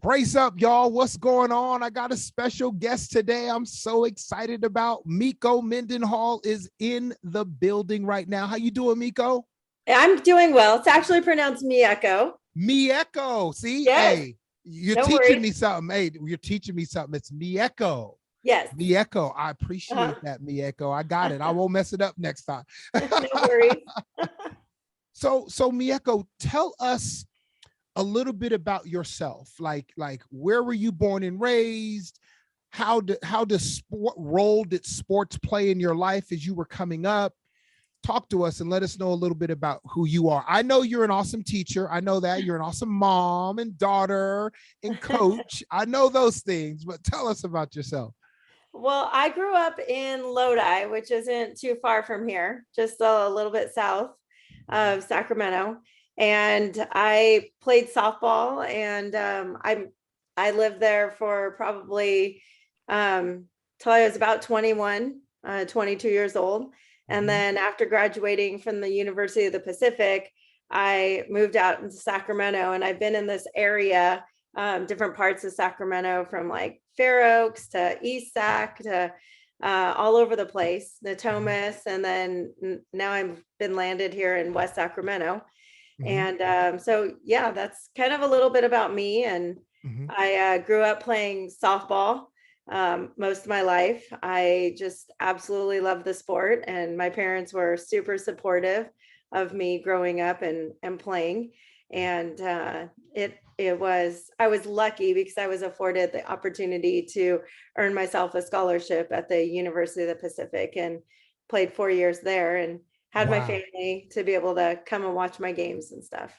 Brace up, y'all. What's going on? I got a special guest today. I'm so excited about. Mieko Mendenhall is in the building right now. How you doing, Mieko? I'm doing well. It's actually pronounced Mieko. Mieko. See, Yes. hey, you're No teaching worries. me something. Hey, you're teaching me something. It's Mieko. Yes. Mieko. I appreciate that, Mieko. I got it. I won't mess it up next time. No worries. So Mieko, tell us a little bit about yourself. Like where were you born and raised? What role did sports play in your life as you were coming up? Talk to us and let us know a little bit about who you are. I know you're an awesome teacher. I know that you're an awesome mom and daughter and coach. I know those things, but tell us about yourself. Well, I grew up in Lodi, which isn't too far from here, just a little bit south of Sacramento. And I played softball, and I lived there for probably till I was about 21, 22 years old. And then after graduating from the University of the Pacific, I moved out into Sacramento, and I've been in this area, different parts of Sacramento, from like Fair Oaks to East Sac to all over the place, Natomas, and then now I've been landed here in West Sacramento. And so, yeah, that's kind of a little bit about me. And I grew up playing softball most of my life. I just absolutely love the sport, and my parents were super supportive of me growing up and playing. And I was lucky because I was afforded the opportunity to earn myself a scholarship at the University of the Pacific, and played 4 years there, and had my family to be able to come and watch my games and stuff.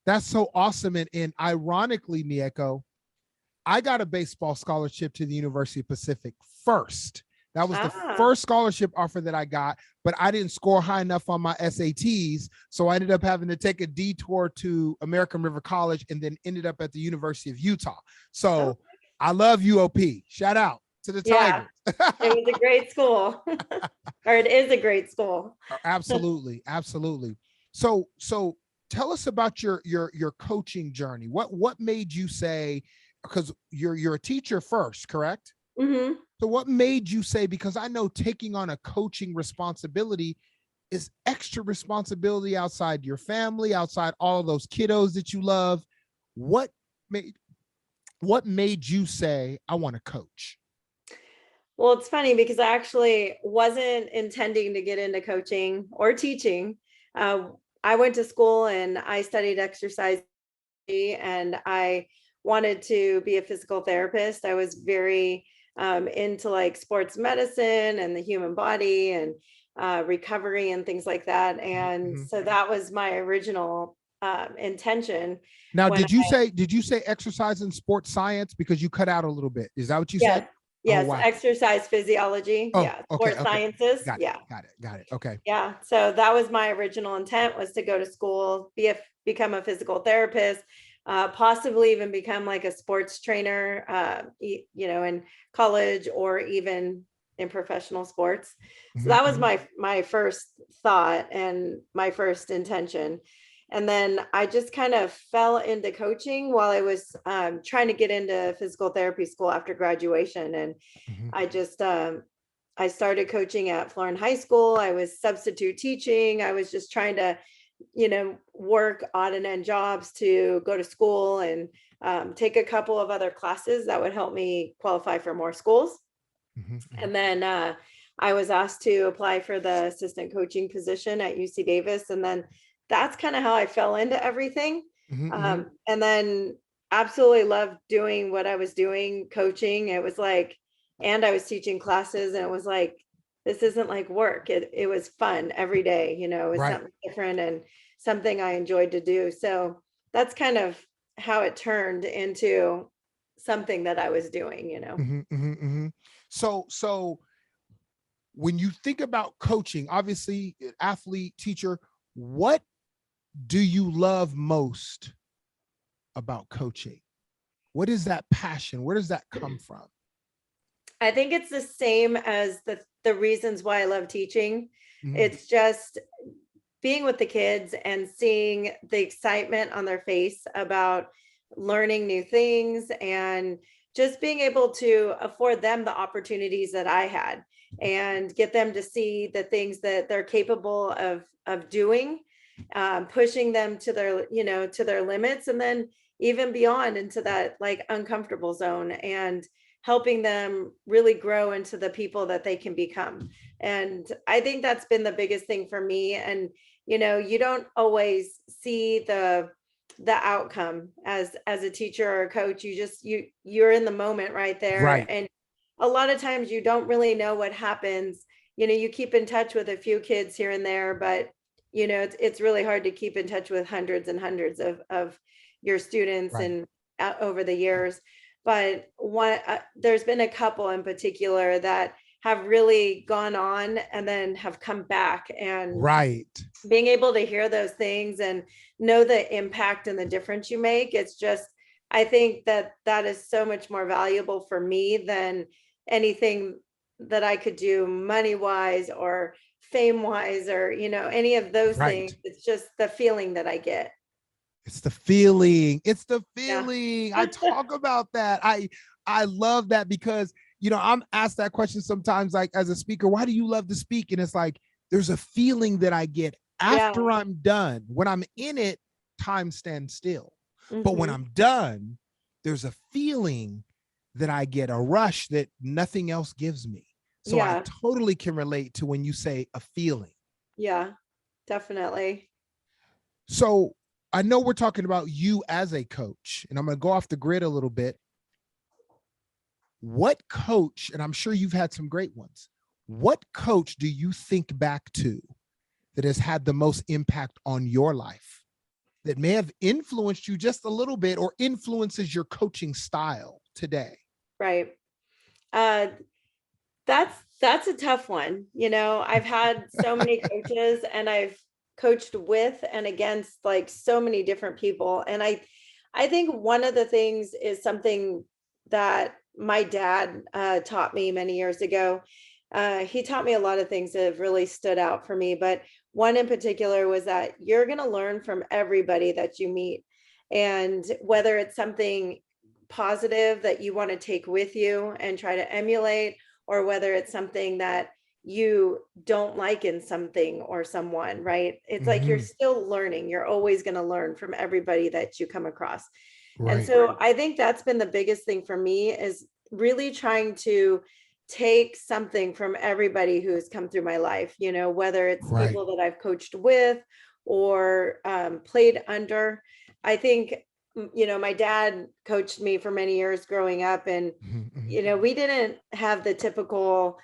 That's so awesome. And ironically, Mieko, I got a baseball scholarship to the University of Pacific first. That was the first scholarship offer that I got, but I didn't score high enough on my SATs. So I ended up having to take a detour to American River College, and then ended up at the University of Utah. So I love UOP. Shout out to the Tigers. It was a great school. Or it is a great school. Absolutely. Absolutely. So tell us about your coaching journey. What made you say, because you're a teacher first, correct? Mm-hmm. So what made you say, because I know taking on a coaching responsibility is extra responsibility outside your family, outside all of those kiddos that you love. What made you say, I want to coach? Well, it's funny because I actually wasn't intending to get into coaching or teaching. I went to school and I studied exercise, and I wanted to be a physical therapist. I was very into like sports medicine and the human body and recovery and things like that. And so that was my original intention. Now, did you say exercise and sports science? Because you cut out a little bit. Is that what you said? Yes, exercise physiology. Sports sciences. Got it. Okay. Yeah. So that was my original intent, was to go to school, become a physical therapist, possibly even become like a sports trainer, in college or even in professional sports. So that was my first thought and my first intention. And then I just kind of fell into coaching while I was trying to get into physical therapy school after graduation. And I just, I started coaching at Florence High School. I was substitute teaching. I was just trying to, work odd and end jobs to go to school and take a couple of other classes that would help me qualify for more schools. And then I was asked to apply for the assistant coaching position at UC Davis. And then that's kind of how I fell into everything. And then absolutely loved doing what I was doing, coaching. It was like, and I was teaching classes, and it was like, this isn't like work. It was fun every day, it was something different and something I enjoyed to do. So that's kind of how it turned into something that I was doing, So when you think about coaching, obviously athlete, teacher, what do you love most about coaching? What is that passion? Where does that come from? I think it's the same as the reasons why I love teaching. It's just being with the kids and seeing the excitement on their face about learning new things, and just being able to afford them the opportunities that I had, and get them to see the things that they're capable of doing, pushing them to their, to their limits, and then even beyond into that like uncomfortable zone, and helping them really grow into the people that they can become. And I think that's been the biggest thing for me. And you don't always see the outcome as a teacher or a coach. You're in the moment right there, Right. and a lot of times you don't really know what happens. You keep in touch with a few kids here and there, but it's really hard to keep in touch with hundreds and hundreds of your students Right. and over the years. But there's been a couple in particular that have really gone on and then have come back, and Right. being able to hear those things and know the impact and the difference you make, it's just, I think that is so much more valuable for me than anything that I could do money wise or fame wise, or any of those things. Right. It's just the feeling that I get. It's the feeling. It's the Yeah. feeling. I talk about that. I love that because I'm asked that question sometimes, like as a speaker, why do you love to speak? And it's like there's a feeling that I get Yeah. after I'm done. When I'm in it, time stands still. But when Mhm. I'm done, there's a feeling that I get, a rush that nothing else gives me. So I Yeah. totally can relate to when you say a feeling. Yeah, definitely. So I know we're talking about you as a coach, and I'm going to go off the grid a little bit. What coach, and I'm sure you've had some great ones, what coach do you think back to that has had the most impact on your life, that may have influenced you just a little bit or influences your coaching style today? Right. Uh, that's a tough one. I've had so many coaches, and I've coached with and against like so many different people. And I think one of the things is something that my dad taught me many years ago. He taught me a lot of things that have really stood out for me, but one in particular was that you're going to learn from everybody that you meet. And whether it's something positive that you want to take with you and try to emulate, or whether it's something that you don't like in something or someone, right? It's like you're Mm-hmm. still learning. You're always going to learn from everybody that you come across. And Right. so I think that's been the biggest thing for me, is really trying to take something from everybody who's come through my life, whether it's Right. people that I've coached with or played under. I think, my dad coached me for many years growing up, and Mm-hmm. we didn't have the typical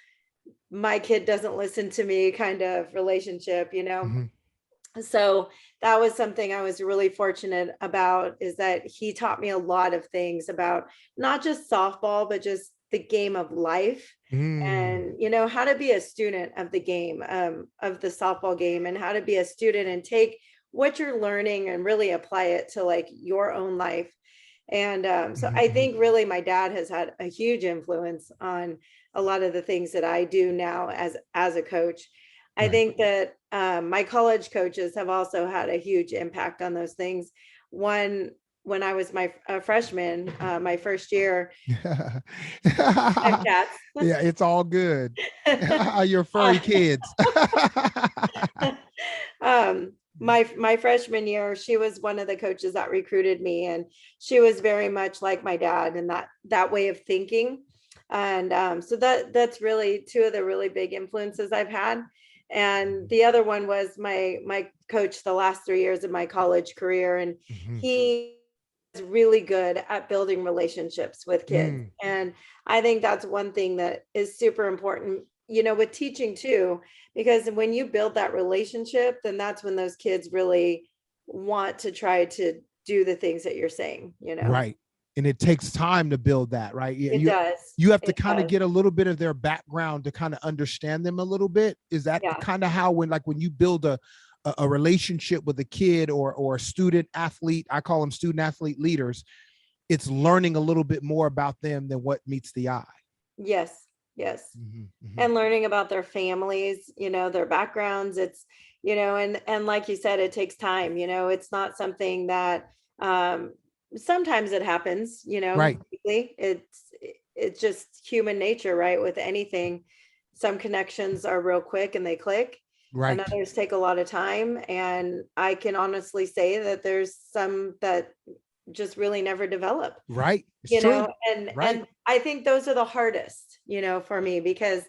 my kid doesn't listen to me kind of relationship. Mm-hmm. So that was something I was really fortunate about, is that he taught me a lot of things about not just softball, but just the game of life, Mm. and how to be a student of the game, of the softball game, and how to be a student and take what you're learning and really apply it to like your own life. And so I Mm-hmm. think really my dad has had a huge influence on a lot of the things that I do now as a coach. I Right. think that my college coaches have also had a huge impact on those things. One, when I was a freshman, my first year, I have cats. Yeah, it's all good. Your furry kids. My freshman year, she was one of the coaches that recruited me, and she was very much like my dad in that way of thinking. And so that's really two of the really big influences I've had. And the other one was my coach the last 3 years of my college career, and Mhm. he is really good at building relationships with kids. Mm. And I think that's one thing that is super important, with teaching too, because when you build that relationship, then that's when those kids really want to try to do the things that you're saying. Right. And it takes time to build that, right? It You does. you have to It kind of does. get a little bit of their background to kind of understand them a little bit. Is that Yeah. kind of how when you build a relationship with a kid or a student athlete, I call them student athlete leaders, it's learning a little bit more about them than what meets the eye. Yes. Yes. Mm-hmm. Mm-hmm. And learning about their families, their backgrounds. It's, and like you said, it takes time. It's not something that sometimes it happens, Right. quickly. It's just human nature, right? With anything, some connections are real quick and they click, and Right. others take a lot of time. And I can honestly say that there's some that just really never develop, Right. It's true. Right. and I think those are the hardest, for me, because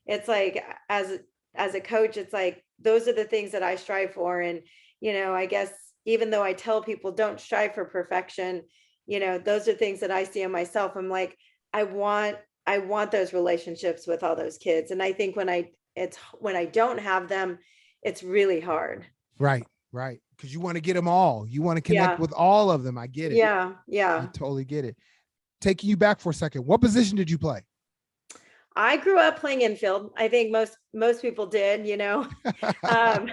it's like, as a coach, it's like those are the things that I strive for. And I guess, even though I tell people don't strive for perfection, those are things that I see in myself. I'm like, I want I want those relationships with all those kids. And I think when I don't have them, it's really hard. Right. Right. Because you want to get them all. You want to connect Yeah. with all of them. I get it. Yeah. I Yeah. totally get it. Taking you back for a second. What position did you play? I grew up playing infield. I think most people did, Um,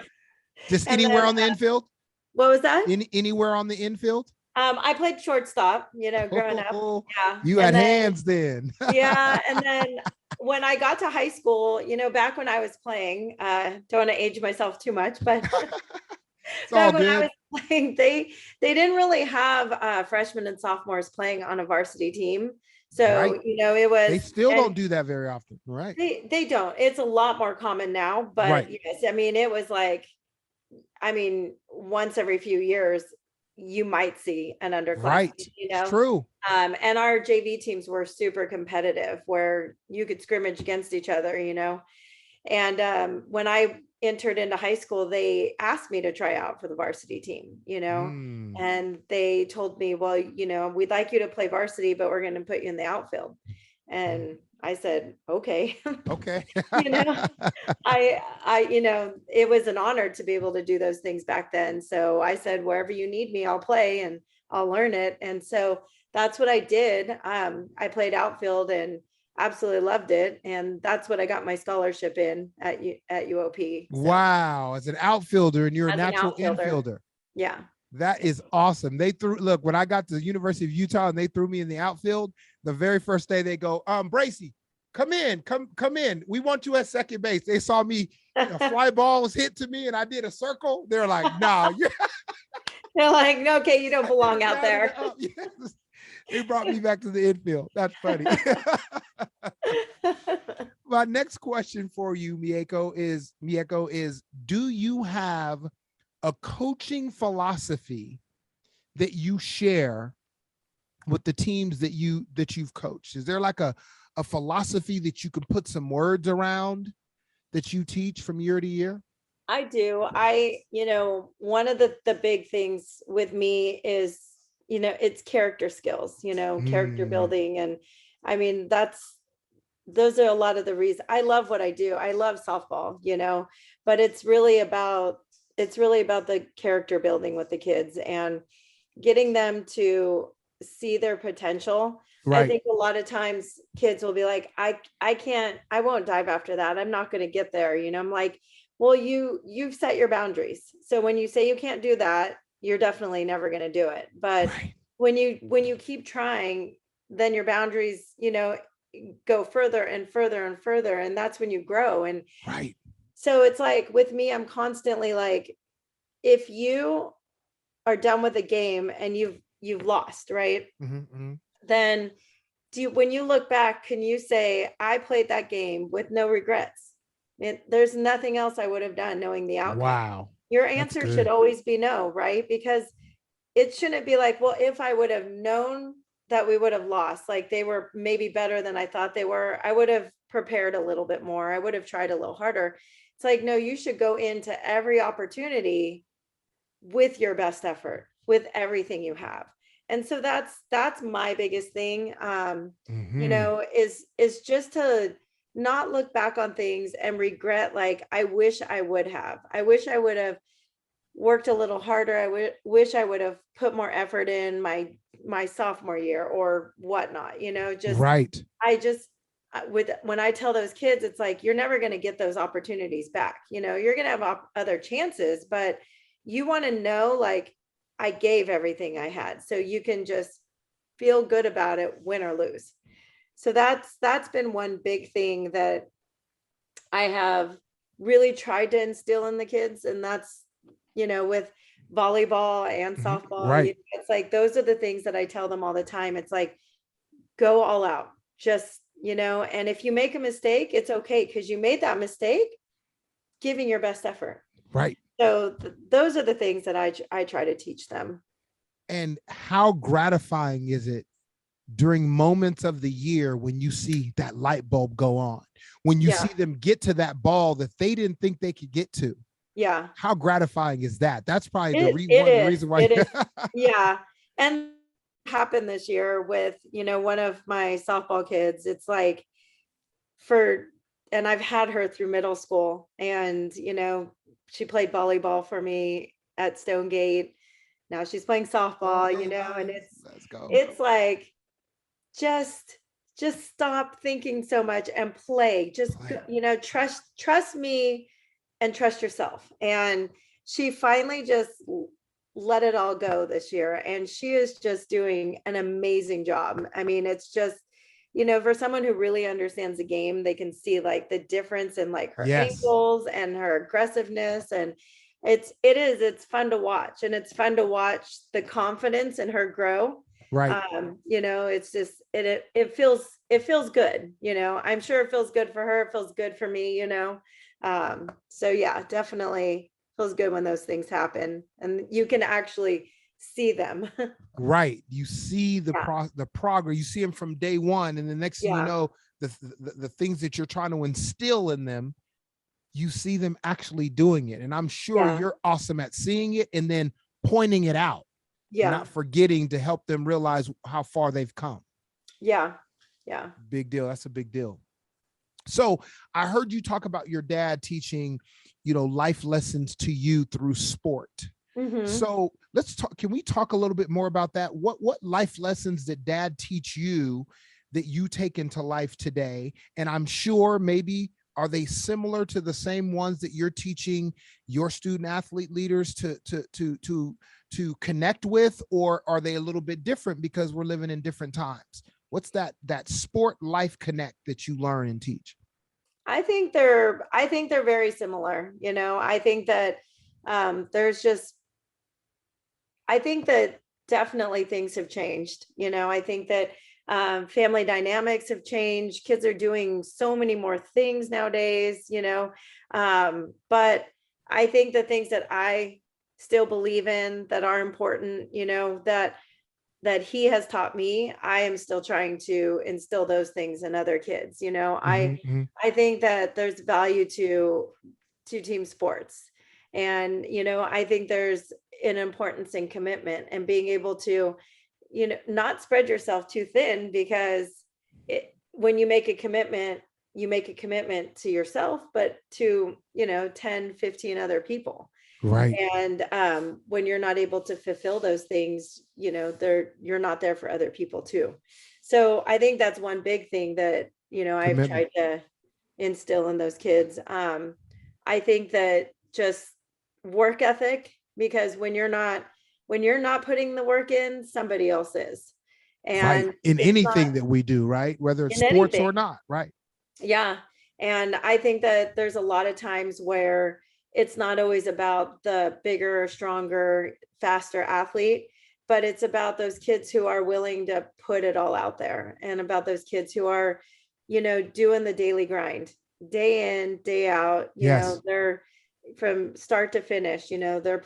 Just and anywhere then on the infield? what was that? Anywhere on the infield? I played shortstop, growing up. Oh, Yeah. you And had then, hands then. yeah. And then when I got to high school, back when I was playing, don't want to age myself too much, but It's all back when I good. was playing, they didn't really have freshmen and sophomores playing on a varsity team. Right. So, it was, They still and don't do that very often. Right. they don't. It's a lot more common now, Right. but yes, I mean, it was like, once every few years, you might see an underclassmen, Right. It's true. and our JV teams were super competitive, where you could scrimmage against each other, and when I entered into high school, they asked me to try out for the varsity team, Mm. and they told me, well, we'd like you to play varsity, but we're going to put you in the outfield. And I said, okay. Okay. you know, it was an honor to be able to do those things back then. So I said, wherever you need me, I'll play and I'll learn it. And so that's what I did. I played outfield and absolutely loved it. And that's what I got my scholarship in at UOP. So Wow. As an outfielder and you're a as an natural outfielder, infielder. yeah. That is awesome. Look, when I got to the University of Utah and they threw me in the outfield, the very first day they go, Bracy, come in. We want you at second base. They saw me, a fly ball was hit to me and I did a circle. They're like, nah, you're They're like, okay, you don't belong out there. Yes. They brought me back to the infield. That's funny. My next question for you, Mieko, is do you have a coaching philosophy that you share with the teams that you've coached? Is there like a philosophy that you can put some words around that you teach from year to year? I do. One of the big things with me is, it's character skills, character building. And those are a lot of the reasons I love what I do. I love softball, but it's really about the character building with the kids and getting them to see their potential. I Right. think a lot of times kids will be like, I won't dive after that. I'm not going to get there. I'm like, well, you've set your boundaries. So when you say you can't do that, you're definitely never going to do it. But Right. when you keep trying, then your boundaries, go further and further and further. And that's when you grow. And Right. so it's like with me, I'm constantly like, if you are done with a game and you've lost, right? Mm-hmm. Then when you look back, can you say, I played that game with no regrets? There's nothing else I would have done knowing the outcome. Wow. Your That's answer good. should always be no, right? Because it shouldn't be like, well, if I would have known that we would have lost, like they were maybe better than I thought they were, I would have prepared a little bit more. I would have tried a little harder. It's like, no, you should go into every opportunity with your best effort, with everything you have. And so that's my biggest thing, is just to not look back on things and regret, like, I wish I would have worked a little harder. I wish I would have put more effort in my sophomore year or whatnot, just, Right. when I tell those kids, it's like, you're never going to get those opportunities back. You're going to have other chances, but you want to know, like, I gave everything I had, so you can just feel good about it, win or lose. So that's been one big thing that I have really tried to instill in the kids. And that's, with volleyball and softball. Right. It's like, those are the things that I tell them all the time. It's like, go all out, just, and if you make a mistake, it's okay, because you made that mistake giving your best effort. Right. So those are the things that I try to teach them. And how gratifying is it during moments of the year when you see that light bulb go on, when you see them get to that ball that they didn't think they could get to? Yeah. How gratifying is that? That's probably the reason why. It is. Yeah. And happened this year with, one of my softball kids. It's like, and I've had her through middle school, and, she played volleyball for me at Stonegate. Now she's playing softball, and it's like, just stop thinking so much and play. Just, trust me and trust yourself. And she finally just let it all go this year. And she is just doing an amazing job. I mean, it's just, for someone who really understands the game, they can see like the difference in like her ankles and her aggressiveness. And it's fun to watch, and it's fun to watch the confidence in her grow. Right. It's just, it feels good. I'm sure it feels good for her. It feels good for me, so yeah, definitely feels good when those things happen and you can actually see them. Right. You see the progress, you see them from day one. And the next thing you know, the things that you're trying to instill in them, you see them actually doing it. And I'm sure you're awesome at seeing it and then pointing it out. Not forgetting to help them realize how far they've come. Yeah. Big deal. That's a big deal. So I heard you talk about your dad teaching, life lessons to you through sport. Mm-hmm. So let's talk. Can we talk a little bit more about that? What life lessons did dad teach you that you take into life today? And I'm sure maybe, are they similar to the same ones that you're teaching your student athlete leaders to connect with, or are they a little bit different because we're living in different times? What's that sport life connect that you learn and teach? I think they're very similar. I think that I think that definitely things have changed. I think that family dynamics have changed. Kids are doing so many more things nowadays, but I think the things that I still believe in that are important, that he has taught me, I am still trying to instill those things in other kids. I think that there's value to team sports. And, I think there's an importance in commitment and being able to, not spread yourself too thin, because when you make a commitment to yourself, but to, 10, 15 other people. Right. And when you're not able to fulfill those things, you're not there for other people too. So I think that's one big thing that, I've tried to instill in those kids. I think that just work ethic, because when you're not putting the work in, somebody else is. And right. In anything that we do, right? Whether it's sports or not, right? Yeah. And I think that there's a lot of times where it's not always about the bigger, stronger, faster athlete, but it's about those kids who are willing to put it all out there, and about those kids who are, doing the daily grind, day in, day out. They're from start to finish, they're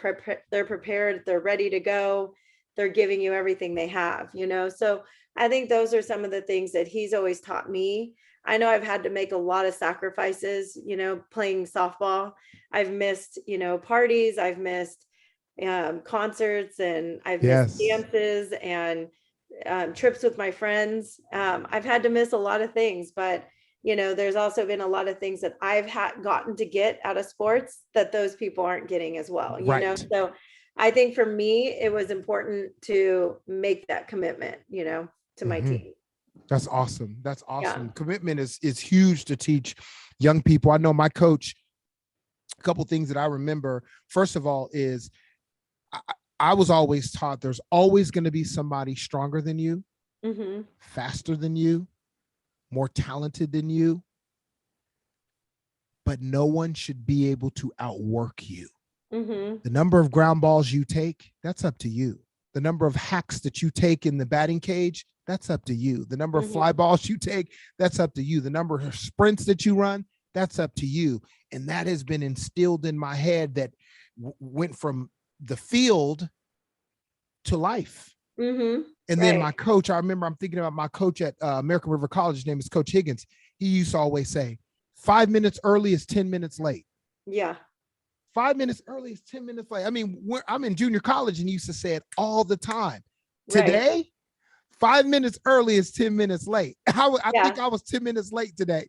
prepared, they're ready to go, they're giving you everything they have, so I think those are some of the things that he's always taught me. I know I've had to make a lot of sacrifices, playing softball. I've missed, parties, I've missed concerts, and I've missed dances and trips with my friends. I've had to miss a lot of things, but there's also been a lot of things that I've gotten to get out of sports that those people aren't getting as well, so I think for me, it was important to make that commitment, to my team. That's awesome. That's awesome. Yeah. Commitment is huge to teach young people. I know my coach, a couple of things that I remember, first of all, is I was always taught there's always going to be somebody stronger than you, faster than you, more talented than you, but no one should be able to outwork you. The number of ground balls you take, that's up to you. The number of hacks that you take in the batting cage, that's up to you. The number of fly balls you take, that's up to you. The number of sprints that you run, that's up to you. And that has been instilled in my head that went from the field to life. And then my coach, I remember I'm thinking about my coach at American River College. His name is Coach Higgins. He used to always say, 5 minutes early is 10 minutes late. Yeah. 5 minutes early is 10 minutes late. I mean, I'm in junior college and he used to say it all the time. Today, 5 minutes early is 10 minutes late. I think I was 10 minutes late today.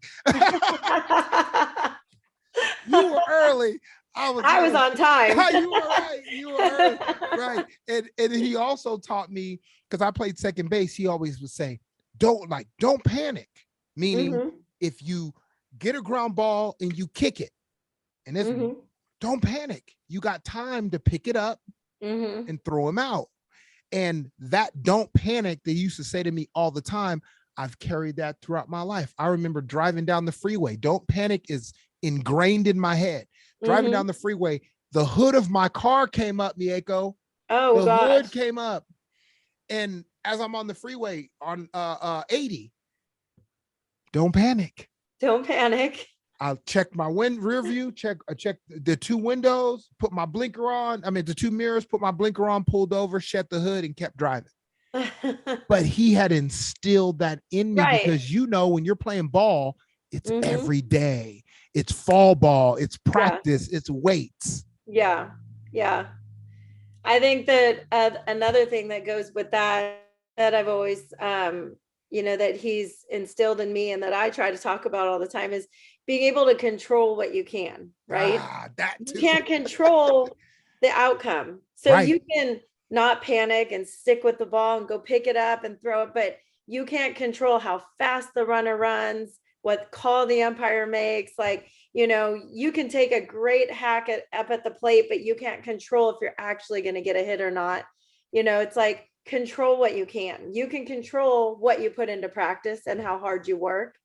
You were early. I was on time. You were right. You were early. Right. And he also taught me, because I played second base, he always would say, don't panic. Meaning if you get a ground ball and you kick it, and it's don't panic. You got time to pick it up and throw him out. And that don't panic, they used to say to me all the time. I've carried that throughout my life. I remember driving down the freeway. Don't panic is ingrained in my head. Driving down the freeway, the hood of my car came up, Mieko. Oh, the gosh. hood came up. And as I'm on the freeway on 80, don't panic. Don't panic. I'll check my rear view, check the two windows, put my blinker on. I mean, the two mirrors, put my blinker on, pulled over, shut the hood, and kept driving. But he had instilled that in me because, when you're playing ball, it's every day. It's fall ball. It's practice. It's weights. Yeah. Yeah. I think that another thing that goes with that I've always, that he's instilled in me and that I try to talk about all the time is being able to control what you can, right? That too. You can't control the outcome. So you can not panic and stick with the ball and go pick it up and throw it, but you can't control how fast the runner runs, what call the umpire makes. Like, you can take a great hack up at the plate, but you can't control if you're actually going to get a hit or not. It's like, control what you can. You can control what you put into practice and how hard you work,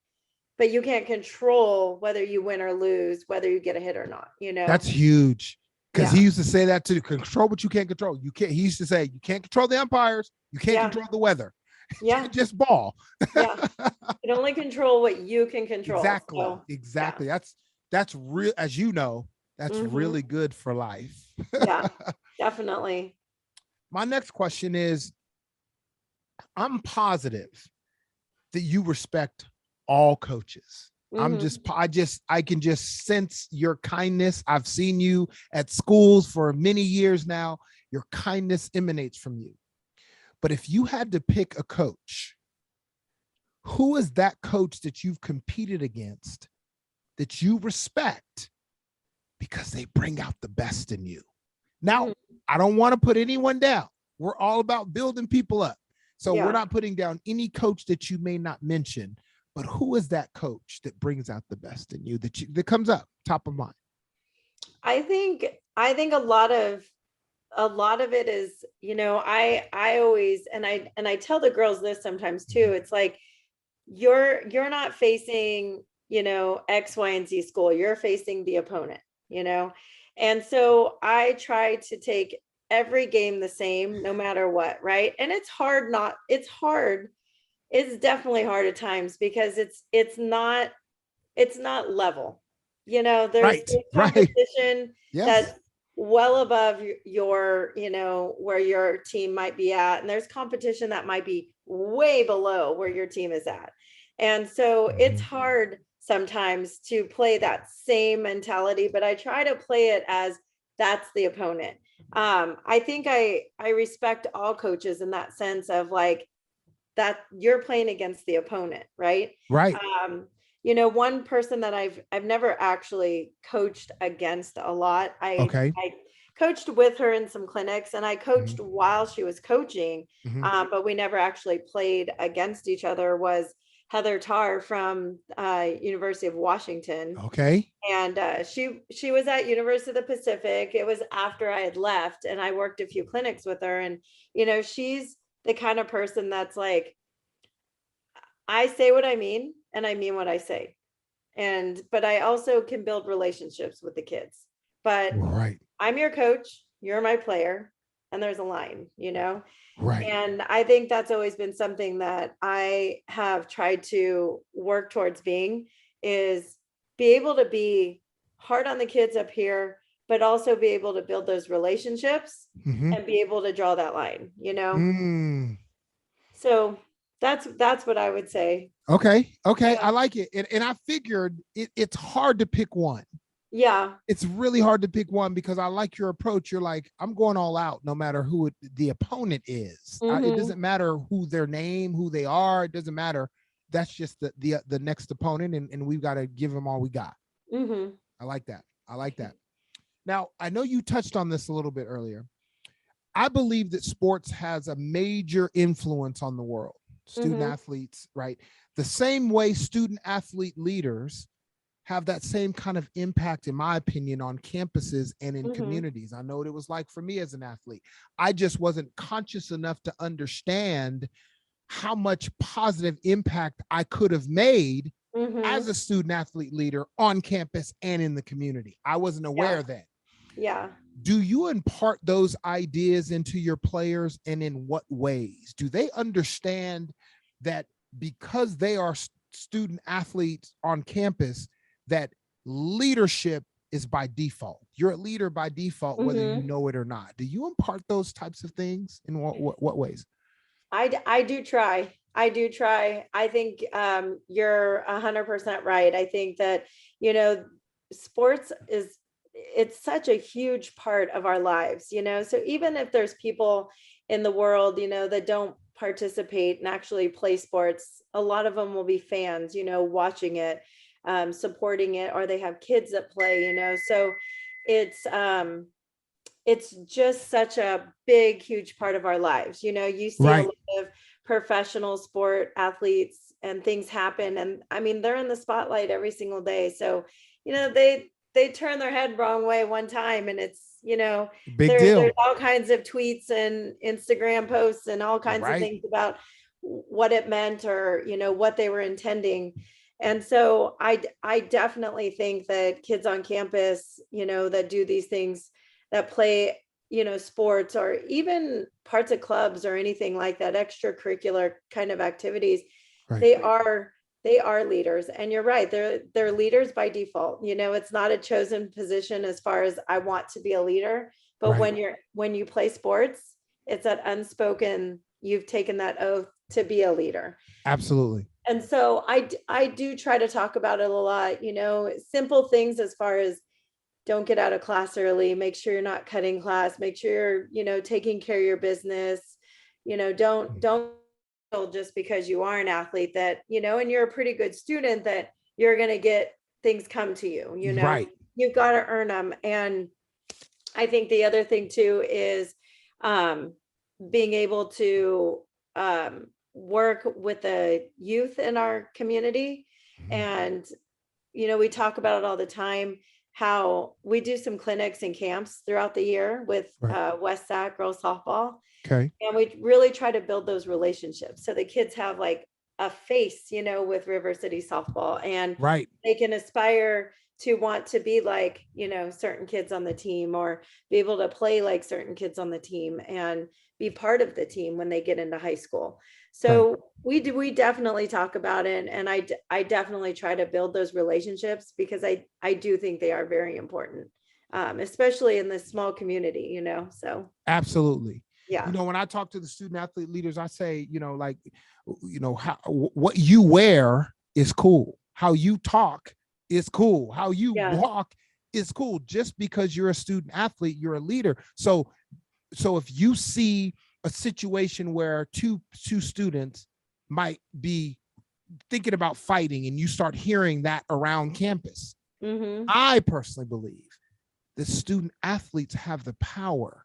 but you can't control whether you win or lose, whether you get a hit or not. That's huge. Because he used to say that too. Control what you can't control. You can't. He used to say you can't control the umpires. You can't control the weather. Yeah. Just ball. You can only control what you can control. Exactly. So, exactly. That's real. As you know, that's really good for life. Yeah, definitely. My next question is, I'm positive that you respect all coaches. I can just sense your kindness. I've seen you at schools for many years now. Your kindness emanates from you. But if you had to pick a coach, who is that coach that you've competed against that you respect because they bring out the best in you? Now, I don't want to put anyone down. We're all about building people up. So we're not putting down any coach that you may not mention, but who is that coach that brings out the best in you that comes up top of mind? I think a lot of it is, I always, and I tell the girls this sometimes too. It's like, you're not facing, X, Y, and Z school. You're facing the opponent, and so I try to take every game the same, no matter what. Right. And it's hard. It's definitely hard at times because it's not level, there's competition that's well above your, where your team might be at. And there's competition that might be way below where your team is at. And so it's hard sometimes to play that same mentality, but I try to play it as that's the opponent. I think I respect all coaches in that sense of like, that you're playing against the opponent, right? Right. One person that I've never actually coached against a lot. I coached with her in some clinics, and I coached while she was coaching, but we never actually played against each other. Was Heather Tarr from University of Washington. Okay. And she was at University of the Pacific. It was after I had left, and I worked a few clinics with her. And she's the kind of person that's like, I say what I mean, and I mean what I say. But I also can build relationships with the kids. But I'm your coach, you're my player, and there's a line, you know? Right. And I think that's always been something that I have tried to work towards being, is be able to be hard on the kids up here, but also be able to build those relationships Mm-hmm. and be able to draw that line, you know? Mm. So that's what I would say. Okay. Okay. Yeah. I like it. And I figured it's hard to pick one. Yeah. It's really hard to pick one because I like your approach. You're like, I'm going all out no matter who the opponent is. It Mm-hmm. doesn't matter who their name, who they are. It doesn't matter. That's just the next opponent, and we've got to give them all we got. Mm-hmm. I like that. I like that. Now, I know you touched on this a little bit earlier. I believe that sports has a major influence on the world. Student Mm-hmm. athletes, right? The same way student athlete leaders have that same kind of impact, in my opinion, on campuses and in Mm-hmm. communities. I know what it was like for me as an athlete. I just wasn't conscious enough to understand how much positive impact I could have made Mm-hmm. as a student athlete leader on campus and in the community. I wasn't Yeah. aware then. Yeah. Do you impart those ideas into your players, and in what ways? Do they understand that because they are student athletes on campus, that leadership is by default? You're a leader by default, whether you Mm-hmm. know it or not. Do you impart those types of things? In what ways? I do try. I do try. I think you're 100% right. I think that, you know, sports is, it's such a huge part of our lives, you know. So even if there's people in the world, you know, that don't participate and actually play sports, a lot of them will be fans, you know, watching it, supporting it, or they have kids that play, you know. So it's it's just such a big, huge part of our lives. You know, you see a Right. lot of professional sport athletes and things happen. And I mean, they're in the spotlight every single day. So, you know, they turn their head wrong way one time, and it's, you know, Big there's deal. all kinds of tweets and Instagram posts and all kinds of Right. things about what it meant, or, you know, what they were intending. And so I definitely think that kids on campus, you know, that do these things, that play, you know, sports, or even parts of clubs or anything like that, extracurricular kind of activities, Right. they are they are leaders. And you're right, they're leaders by default. You know, it's not a chosen position as far as I want to be a leader, but Right. when you play sports, it's that unspoken, you've taken that oath to be a leader. Absolutely. And so I do try to talk about it a lot, you know, simple things as far as don't get out of class early, make sure you're not cutting class, make sure you're, you know, taking care of your business, you know, don't feel just because you are an athlete that, you know, and you're a pretty good student, that you're going to get things come to you, you know. Right. You've got to earn them. And I think the other thing too is um being able to work with the youth in our community. Mhm. And you know, we talk about it all the time, how we do some clinics and camps throughout the year with Right. West Sac girls softball. Okay. And we really try to build those relationships. So the kids have like a face, you know, with River City softball, and Right. they can aspire to want to be like, you know, certain kids on the team, or be able to play like certain kids on the team and be part of the team when they get into high school. Right. So we definitely talk about it. And I definitely try to build those relationships, because I do think they are very important, especially in this small community, you know, so Absolutely. You yeah. know, when I talk to the student athlete leaders, I say, you know, like, you know, what you wear is cool. How you talk is cool. How you Yeah. walk is cool. Just because you're a student athlete, you're a leader. So if you see a situation where two students might be thinking about fighting, and you start hearing that around campus, Mm-hmm. I personally believe that student athletes have the power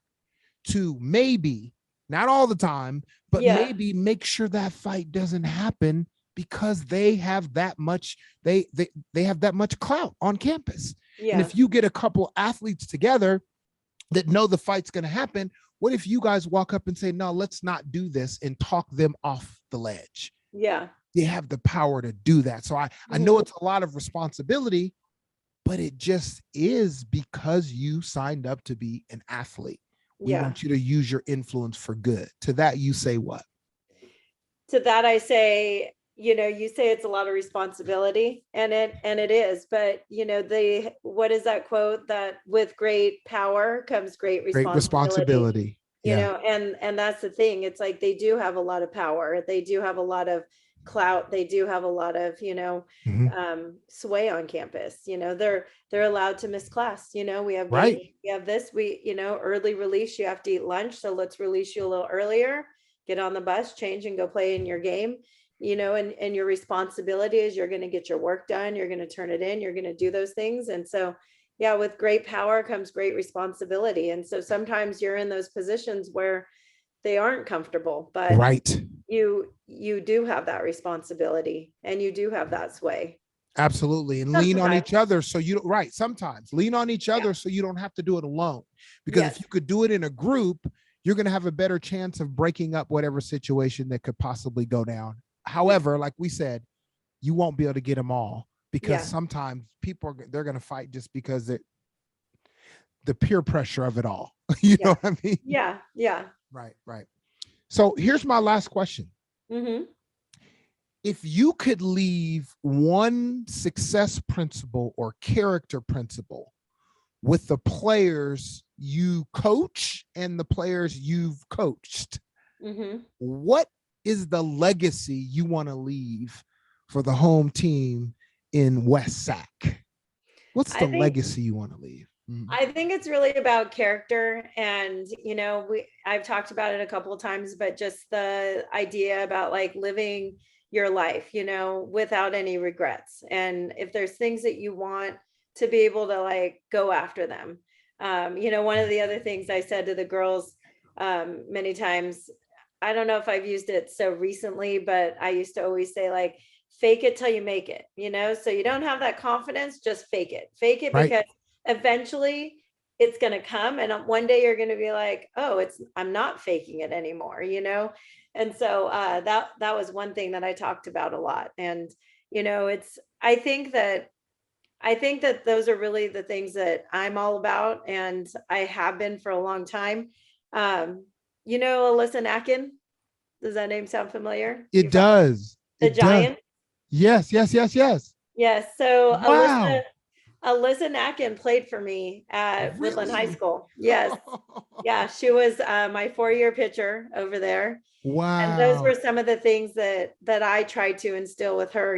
to, maybe not all the time, but Yeah. maybe make sure that fight doesn't happen, because they have that much, they have that much clout on campus. And Yeah. if you get a couple athletes together that know the fight's going to happen, what if you guys walk up and say, no, let's not do this, and talk them off the ledge? Yeah. They have the power to do that. So I know Mhm. it's a lot of responsibility, but it just is because you signed up to be an athlete. We Yeah. want you to use your influence for good. To that, you say what? To that I say, you say it's a lot of responsibility, and it is, but what is that quote, that with great power comes great Great responsibility? responsibility. Yeah. And that's the thing. It's like they do have a lot of power. They do have a lot of clout. They do have a lot of, Mhm. sway on campus. They're allowed to miss class. We have games, Right. we have this, early release, you have to eat lunch. So let's release you a little earlier, get on the bus, change, and go play in your game. And your responsibility is you're going to get your work done. You're going to turn it in. You're going to do those things. And so, yeah, with great power comes great responsibility. And so sometimes you're in those positions where they aren't comfortable, but Right. you do have that responsibility, and you do have that sway. Absolutely. And lean on Sometimes. each other. So you don't, right. Sometimes lean on each Yeah. other so you don't have to do it alone. Because if Yes. you could do it in a group, you're going to have a better chance of breaking up whatever situation that could possibly go down. However, like we said, you won't be able to get them all, because Yeah. sometimes they're going to fight just because the peer pressure of it all. You know Yeah. what I mean? Yeah. Yeah. Right. Right. So here's my last question. Mm-hmm. If you could leave one success principle or character principle with the players you coach and the players you've coached, Mm-hmm. what is the legacy you want to leave for the home team in West Sac? What's I the think legacy you want to leave? Mhm. I think it's really about character. And, I've talked about it a couple of times, but just the idea about like living your life, without any regrets. And if there's things that you want, to be able to like go after them. One of the other things I said to the girls, many times, I don't know if I've used it so recently, but I used to always say like, fake it till you make it, so you don't have that confidence, just fake it, Right. because eventually it's going to come, and one day you're going to be like, oh, I'm not faking it anymore. And so that was one thing that I talked about a lot. And it's I think that those are really the things that I'm all about, and I have been for a long time. Alyssa Nacken, does that name sound familiar? It You follow does. the It does. Giant? Yes, yes, yes, yes. Yes. So Alyssa Wow. Alyssa Nacken played for me at Woodland High Really? School. Yes. Yeah, she was my 4-year pitcher over there. And those were Wow. some of the things that I tried to instill with her,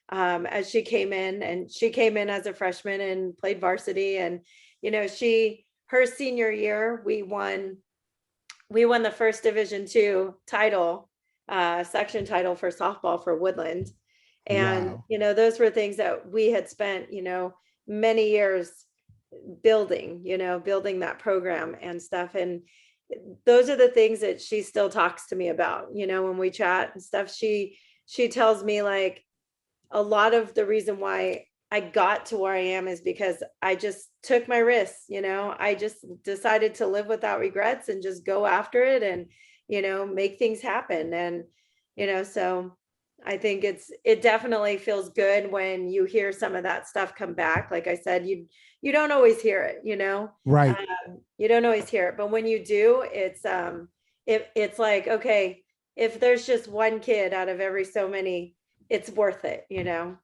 as she came in, and she came in as a freshman and played varsity. And, her senior year, we won the first Division II title, section title for softball for Woodland. And, Wow. those were things that we had spent, many years building that program and stuff. And those are the things that she still talks to me about, when we chat and stuff. She tells me like, a lot of the reason why I got to where I am is because I just took my risks. I just decided to live without regrets and just go after it, and, make things happen. And, so I think it definitely feels good when you hear some of that stuff come back. Like I said, you don't always hear it, Right. you don't always hear it, but when you do, it's like, okay, if there's just one kid out of every so many, it's worth it. So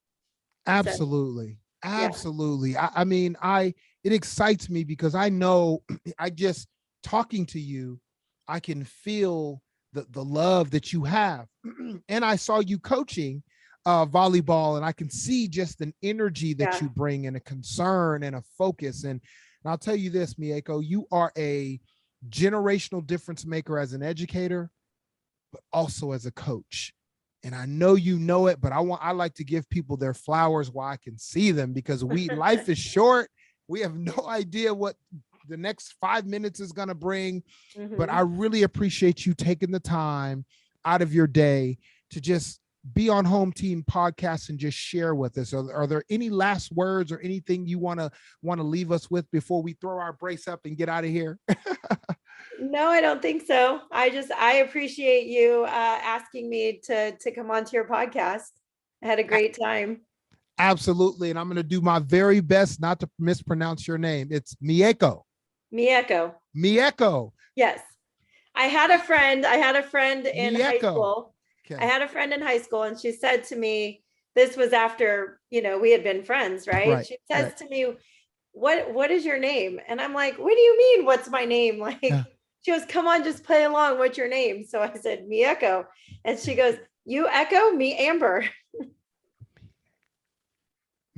Absolutely. yeah. Absolutely. I mean, it excites me because I know I just talking to you, I can feel the love that you have. And I saw you coaching volleyball, and I can see just an energy that Yeah. you bring, and a concern and a focus. And I'll tell you this, Mieko, you are a generational difference maker as an educator, but also as a coach. And I know you know it, but I like to give people their flowers while I can see them, because life is short. We have no idea what the next 5 minutes is going to bring. But I Hmm. really appreciate you taking the time out of your day to just be on Home Team Podcast and just share with us. Are there any last words or anything you want to leave us with before we throw our brace up and get out of here? No, I don't think so. I appreciate you asking me to come onto your podcast. I had a great time. Absolutely. And I'm going to do my very best not to mispronounce your name. It's Mieko. Mieko. Mieko. Yes. I had a friend in high Mieko. school. Okay. I had a friend in high school, and she said to me, this was after, we had been friends, right? Right. She says Right. to me, what is your name? And I'm like, what do you mean? What's my name? Like, Yeah. she goes, come on, just play along. What's your name? So I said, Mieko. And she goes, you Echo, me Amber.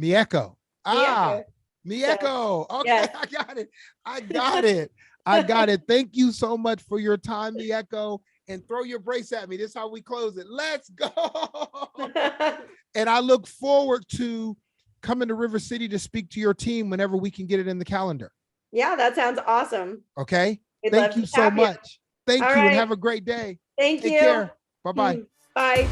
Mieko. Ah, Mieko. So, Mieko. Okay, yes. I got it. I got it. I got it. Thank you so much for your time, Mieko. And throw your brace at me. This is how we close it. Let's go. And I look forward to coming to River City to speak to your team whenever we can get it in the calendar. Yeah, that sounds awesome. Okay. We'd Thank love you to so have you. much. Thank All you and right. have a great day. Thank Take you. care. Bye-bye. Bye.